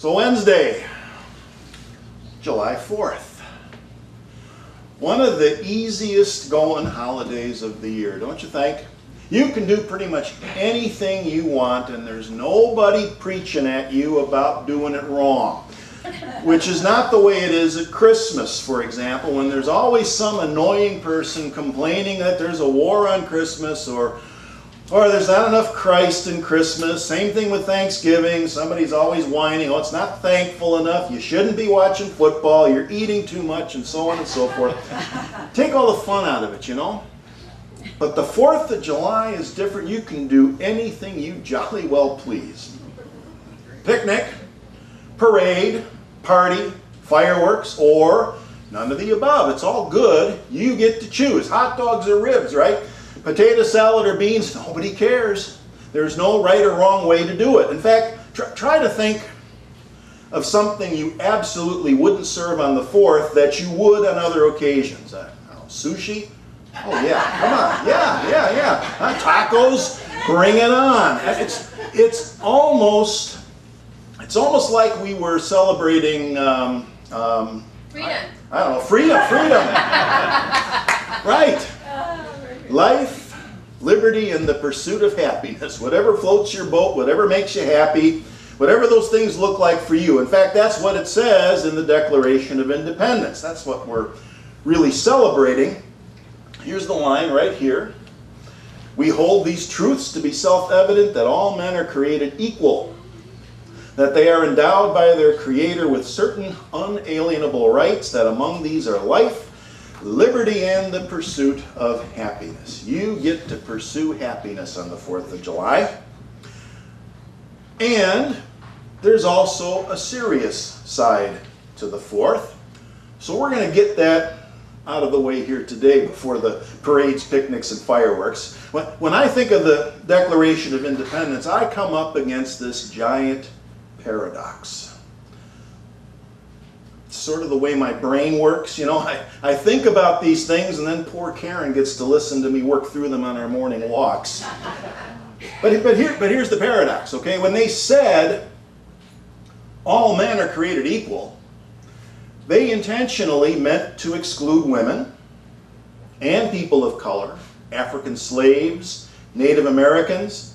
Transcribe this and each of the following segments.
So Wednesday, July 4th. One of the easiest going holidays of the year, don't you think? You can do pretty much anything you want and there's nobody preaching at you about doing it wrong. Which is not the way it is at Christmas, for example, when there's always some annoying person complaining that there's a war on Christmas or there's not enough Christ in Christmas. Same thing with Thanksgiving. Somebody's always whining, oh, it's not thankful enough, you shouldn't be watching football, you're eating too much, and so on and so forth. Take all the fun out of it, you know? But the 4th of July is different. You can do anything you jolly well please. Picnic, parade, party, fireworks, or none of the above. It's all good. You get to choose. Hot dogs or ribs, right? Potato salad or beans, nobody cares. There's no right or wrong way to do it. In fact, try to think of something you absolutely wouldn't serve on the 4th that you would on other occasions. I don't know, sushi? Oh yeah, come on. Yeah. Tacos? Bring it on. It's almost like we were celebrating freedom. I don't know, freedom. Right. Life, liberty, and the pursuit of happiness. Whatever floats your boat, whatever makes you happy, whatever those things look like for you. In fact, that's what it says in the Declaration of Independence. That's what we're really celebrating. Here's the line right here. We hold these truths to be self-evident that all men are created equal, that they are endowed by their Creator with certain unalienable rights, that among these are life, liberty, and the pursuit of happiness. You get to pursue happiness on the 4th of July. And there's also a serious side to the 4th. So we're going to get that out of the way here today before the parades, picnics, and fireworks. When I think of the Declaration of Independence, I come up against this giant paradox. It's sort of the way my brain works, you know. I think about these things and then poor Karen gets to listen to me work through them on our morning walks. But here's the paradox, okay? When they said all men are created equal, they intentionally meant to exclude women and people of color, African slaves, Native Americans.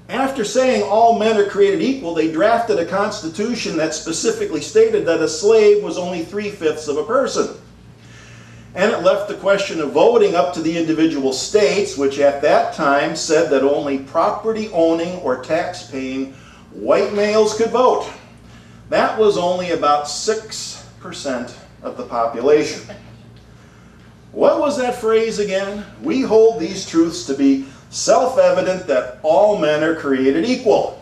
After saying all men are created equal, they drafted a constitution that specifically stated that a slave was only 3/5 of a person. And it left the question of voting up to the individual states, which at that time said that only property-owning or tax-paying white males could vote. That was only about 6% of the population. What was that phrase again? We hold these truths to be self-evident that all men are created equal.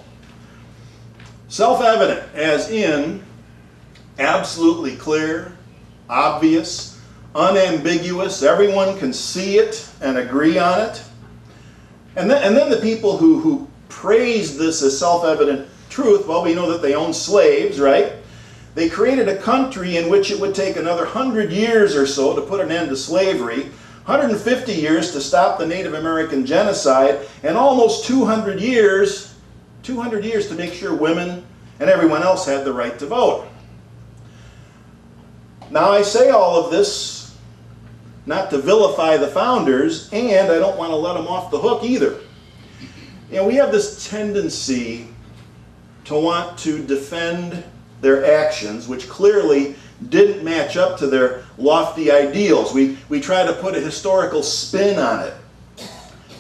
Self-evident, as in absolutely clear, obvious, unambiguous, everyone can see it and agree on it. And then the people who praised this as self-evident truth, well, we know that they owned slaves, right? They created a country in which it would take another 100 years or so to put an end to slavery, 150 years to stop the Native American genocide, and almost 200 years to make sure women and everyone else had the right to vote. Now I say all of this not to vilify the founders, and I don't want to let them off the hook either. You know, we have this tendency to want to defend their actions, which clearly didn't match up to their lofty ideals. We try to put a historical spin on it.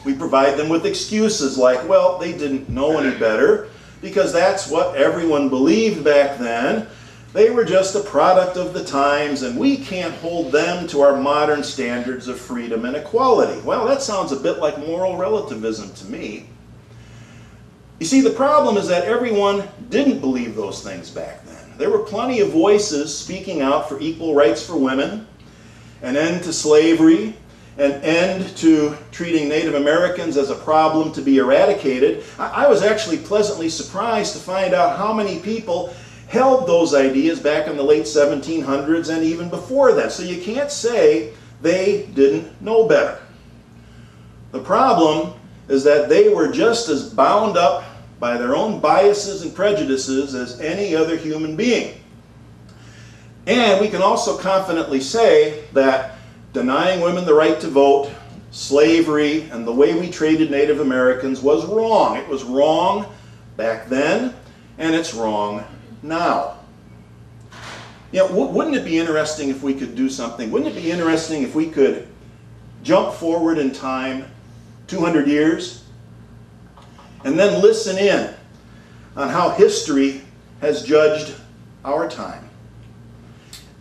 We provide them with excuses like, well, they didn't know any better because that's what everyone believed back then. They were just a product of the times and we can't hold them to our modern standards of freedom and equality. Well, that sounds a bit like moral relativism to me. You see, the problem is that everyone didn't believe those things back then. There were plenty of voices speaking out for equal rights for women, an end to slavery, an end to treating Native Americans as a problem to be eradicated. I was actually pleasantly surprised to find out how many people held those ideas back in the late 1700s and even before that. So you can't say they didn't know better. The problem is that they were just as bound up by their own biases and prejudices as any other human being. And we can also confidently say that denying women the right to vote, slavery, and the way we treated Native Americans was wrong. It was wrong back then, and it's wrong now. You know, wouldn't it be interesting if we could do something? Wouldn't it be interesting if we could jump forward in time 200 years and then listen in on how history has judged our time?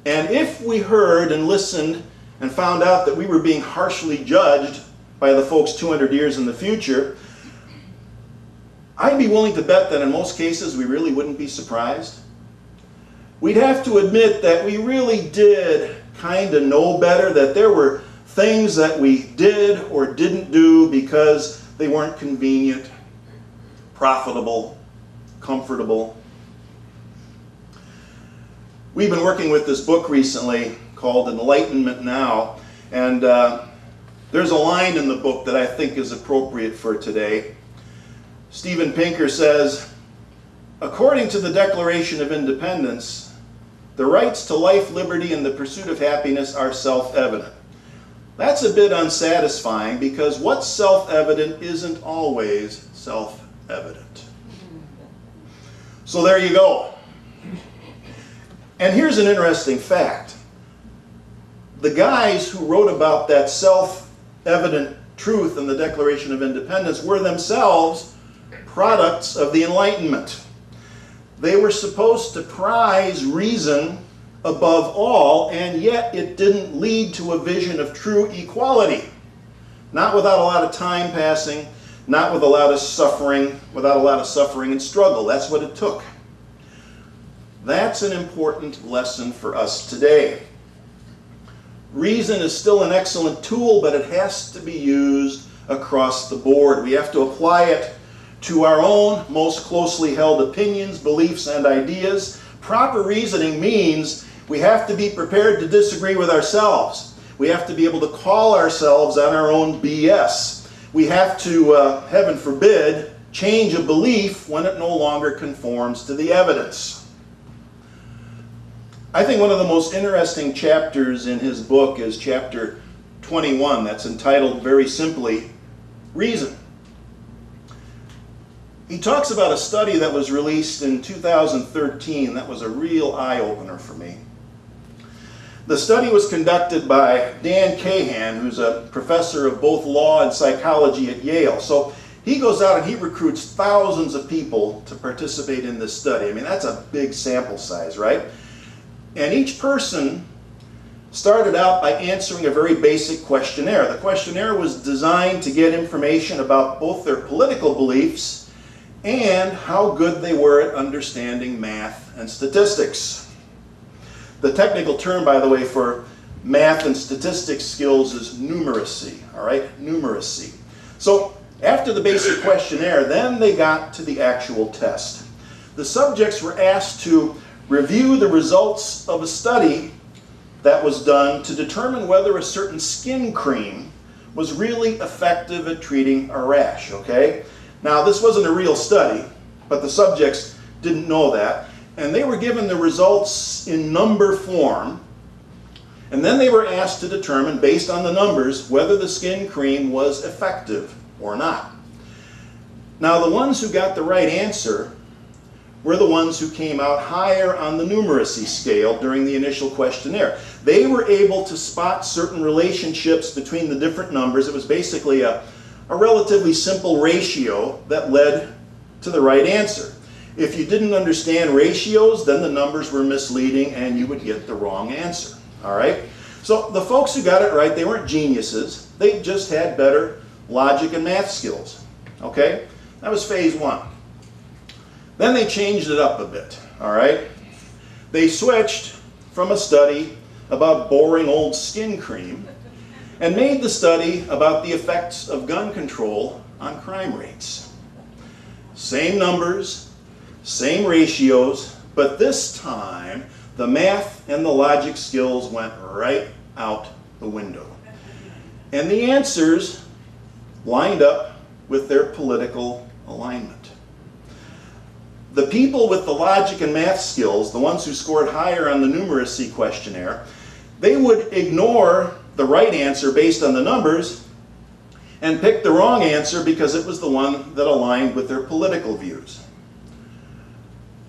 And if we heard and listened and found out that we were being harshly judged by the folks 200 years in the future, I'd be willing to bet that in most cases we really wouldn't be surprised. We'd have to admit that we really did kind of know better, that there were things that we did or didn't do because they weren't convenient, profitable, comfortable. We've been working with this book recently called Enlightenment Now, and there's a line in the book that I think is appropriate for today. Steven Pinker says, "According to the Declaration of Independence, the rights to life, liberty, and the pursuit of happiness are self-evident." That's a bit unsatisfying because what's self-evident isn't always self-evident. So there you go. And here's an interesting fact. The guys who wrote about that self-evident truth in the Declaration of Independence were themselves products of the Enlightenment. They were supposed to prize reason above all, and yet it didn't lead to a vision of true equality. Not without a lot of time passing, not with a lot of suffering, without a lot of suffering and struggle. That's what it took. That's an important lesson for us today. Reason is still an excellent tool, but it has to be used across the board. We have to apply it to our own most closely held opinions, beliefs, and ideas. Proper reasoning means we have to be prepared to disagree with ourselves. We have to be able to call ourselves on our own BS. We have to, heaven forbid, change a belief when it no longer conforms to the evidence. I think one of the most interesting chapters in his book is chapter 21, that's entitled very simply, Reason. He talks about a study that was released in 2013 that was a real eye-opener for me. The study was conducted by Dan Kahan, who's a professor of both law and psychology at Yale. So he goes out and he recruits thousands of people to participate in this study. I mean, that's a big sample size, right? And each person started out by answering a very basic questionnaire. The questionnaire was designed to get information about both their political beliefs and how good they were at understanding math and statistics. The technical term, by the way, for math and statistics skills is numeracy, all right? Numeracy. So after the basic questionnaire, then they got to the actual test. The subjects were asked to review the results of a study that was done to determine whether a certain skin cream was really effective at treating a rash, okay? Now, this wasn't a real study, but the subjects didn't know that, and they were given the results in number form, and then they were asked to determine, based on the numbers, whether the skin cream was effective or not. Now, the ones who got the right answer were the ones who came out higher on the numeracy scale during the initial questionnaire. They were able to spot certain relationships between the different numbers. It was basically a relatively simple ratio that led to the right answer. If you didn't understand ratios, then the numbers were misleading and you would get the wrong answer. All right? So the folks who got it right, they weren't geniuses. They just had better logic and math skills. Okay? That was phase one. Then they changed it up a bit. All right? They switched from a study about boring old skin cream and made the study about the effects of gun control on crime rates. Same numbers, same ratios, but this time the math and the logic skills went right out the window. And the answers lined up with their political alignment. the people with the logic and math skills, the ones who scored higher on the numeracy questionnaire, they would ignore the right answer based on the numbers and pick the wrong answer because it was the one that aligned with their political views.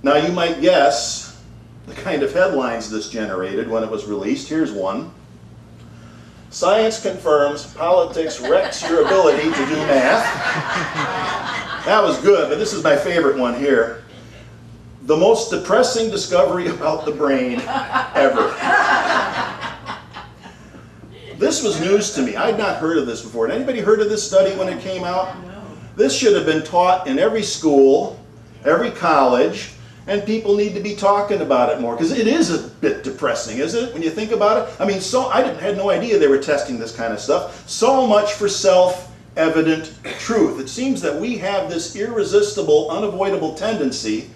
Now you might guess the kind of headlines this generated when it was released. Here's one. Science confirms politics wrecks your ability to do math. That was good, but this is my favorite one here. The most depressing discovery about the brain ever. This was news to me. I'd not heard of this before. Had anybody heard of this study when it came out? No. This should have been taught in every school, every college, and people need to be talking about it more, because it is a bit depressing, isn't it, when you think about it? I mean, had no idea they were testing this kind of stuff. So much for self-evident truth. It seems that we have this irresistible, unavoidable tendency,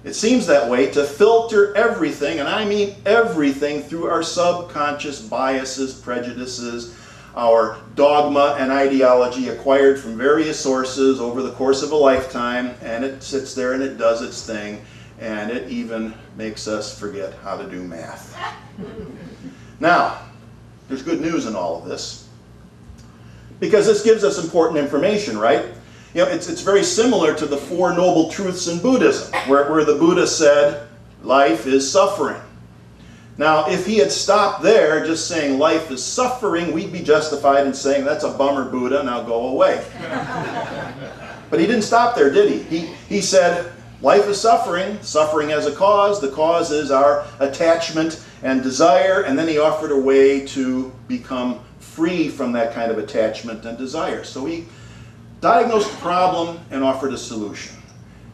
it seems that way, to filter everything, and I mean everything, through our subconscious biases, prejudices, our dogma and ideology acquired from various sources over the course of a lifetime, and it sits there and it does its thing, and it even makes us forget how to do math. Now, there's good news in all of this, because this gives us important information, right? You know, it's very similar to the Four Noble Truths in Buddhism, where the Buddha said, life is suffering. Now, if he had stopped there, just saying life is suffering, we'd be justified in saying, that's a bummer, Buddha, now go away. But he didn't stop there, did he? He said, life is suffering, suffering has a cause, the cause is our attachment and desire, and then he offered a way to become free from that kind of attachment and desire. So he diagnosed the problem and offered a solution.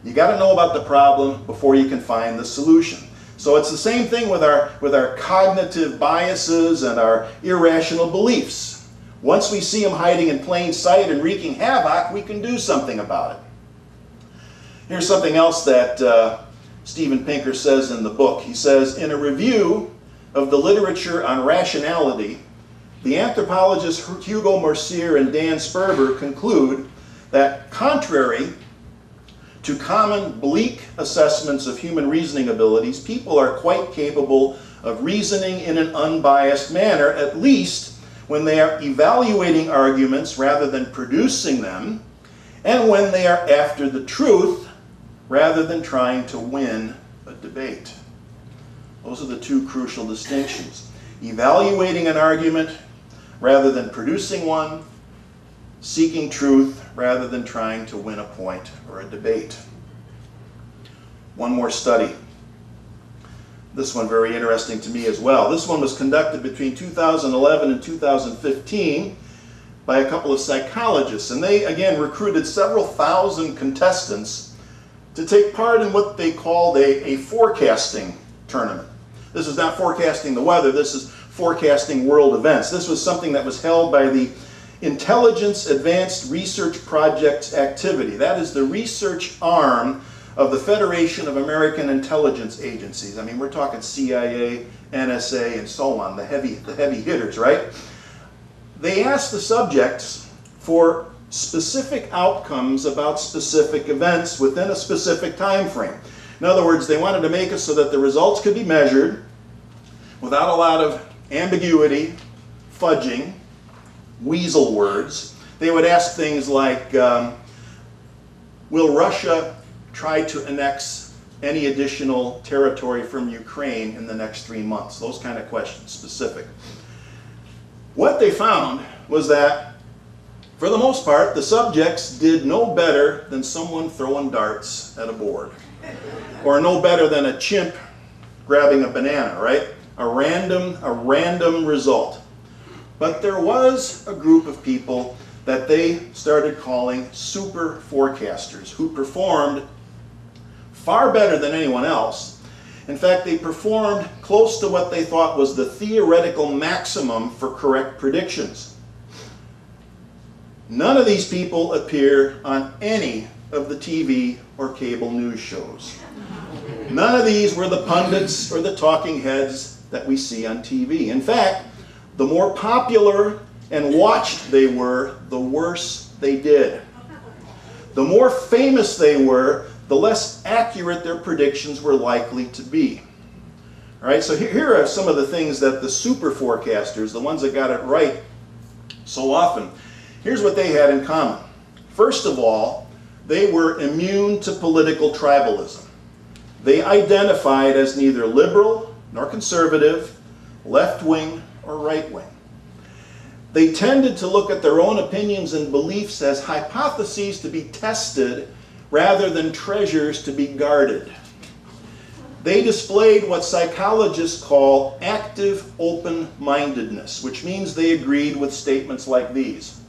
You got to know about the problem before you can find the solution. So it's the same thing with our cognitive biases and our irrational beliefs. Once we see them hiding in plain sight and wreaking havoc, we can do something about it. Here's something else that Steven Pinker says in the book. He says, in a review of the literature on rationality, the anthropologists Hugo Mercier and Dan Sperber conclude that contrary to common bleak assessments of human reasoning abilities, people are quite capable of reasoning in an unbiased manner, at least when they are evaluating arguments rather than producing them, and when they are after the truth rather than trying to win a debate. Those are the two crucial distinctions. Evaluating an argument rather than producing one, seeking truth rather than trying to win a point or a debate. One more study. This one very interesting to me as well. This one was conducted between 2011 and 2015 by a couple of psychologists, and they again recruited several thousand contestants to take part in what they called a forecasting tournament. This is not forecasting the weather, this is forecasting world events. This was something that was held by the Intelligence Advanced Research Projects Activity. That is the research arm of the Federation of American Intelligence Agencies. I mean, we're talking CIA, NSA, and so on, the heavy hitters, right? They asked the subjects for specific outcomes about specific events within a specific time frame. In other words, they wanted to make it so that the results could be measured without a lot of ambiguity, fudging, weasel words. They would ask things like, will Russia try to annex any additional territory from Ukraine in the next 3 months? Those kind of questions, specific. What they found was that, for the most part, the subjects did no better than someone throwing darts at a board. Or no better than a chimp grabbing a banana, right? A random result. But there was a group of people that they started calling super forecasters, who performed far better than anyone else. In fact, they performed close to what they thought was the theoretical maximum for correct predictions. None of these people appear on any of the TV or cable news shows. None of these were the pundits or the talking heads that we see on TV. In fact, the more popular and watched they were, the worse they did. The more famous they were, the less accurate their predictions were likely to be. All right, so here are some of the things that the super forecasters, the ones that got it right so often, here's what they had in common. First of all, they were immune to political tribalism. They identified as neither liberal nor conservative, left-wing or right-wing. They tended to look at their own opinions and beliefs as hypotheses to be tested rather than treasures to be guarded. They displayed what psychologists call active open-mindedness, which means they agreed with statements like these.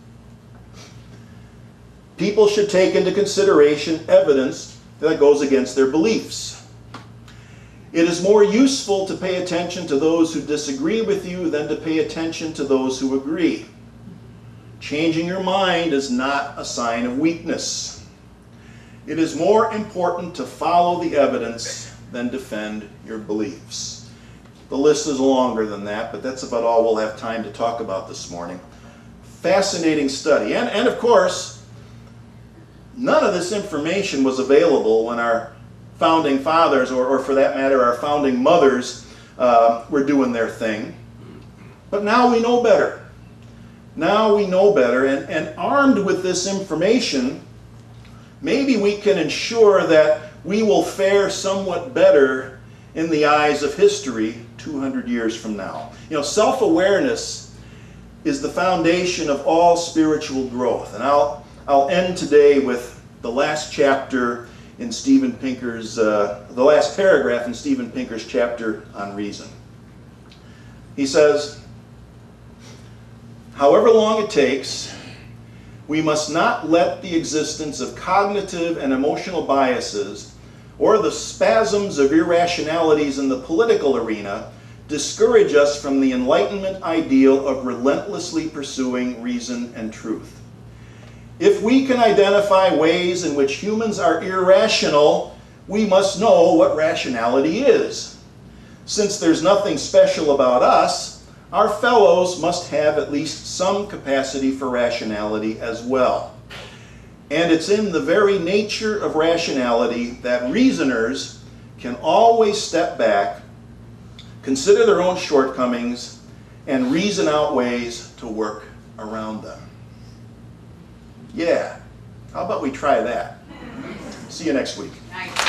People should take into consideration evidence that goes against their beliefs. It is more useful to pay attention to those who disagree with you than to pay attention to those who agree. Changing your mind is not a sign of weakness. It is more important to follow the evidence than defend your beliefs. The list is longer than that, but that's about all we'll have time to talk about this morning. Fascinating study. And of course, none of this information was available when our founding fathers, or for that matter, our founding mothers, were doing their thing. But now we know better. Now we know better, and armed with this information, maybe we can ensure that we will fare somewhat better in the eyes of history 200 years from now. You know, self-awareness is the foundation of all spiritual growth. And I'll end today with the last chapter in Steven Pinker's, the last paragraph in Steven Pinker's chapter on reason. He says, however long it takes, we must not let the existence of cognitive and emotional biases or the spasms of irrationalities in the political arena discourage us from the Enlightenment ideal of relentlessly pursuing reason and truth. If we can identify ways in which humans are irrational, we must know what rationality is. Since there's nothing special about us, our fellows must have at least some capacity for rationality as well. And it's in the very nature of rationality that reasoners can always step back, consider their own shortcomings, and reason out ways to work around them. Yeah, how about we try that? See you next week. Nice.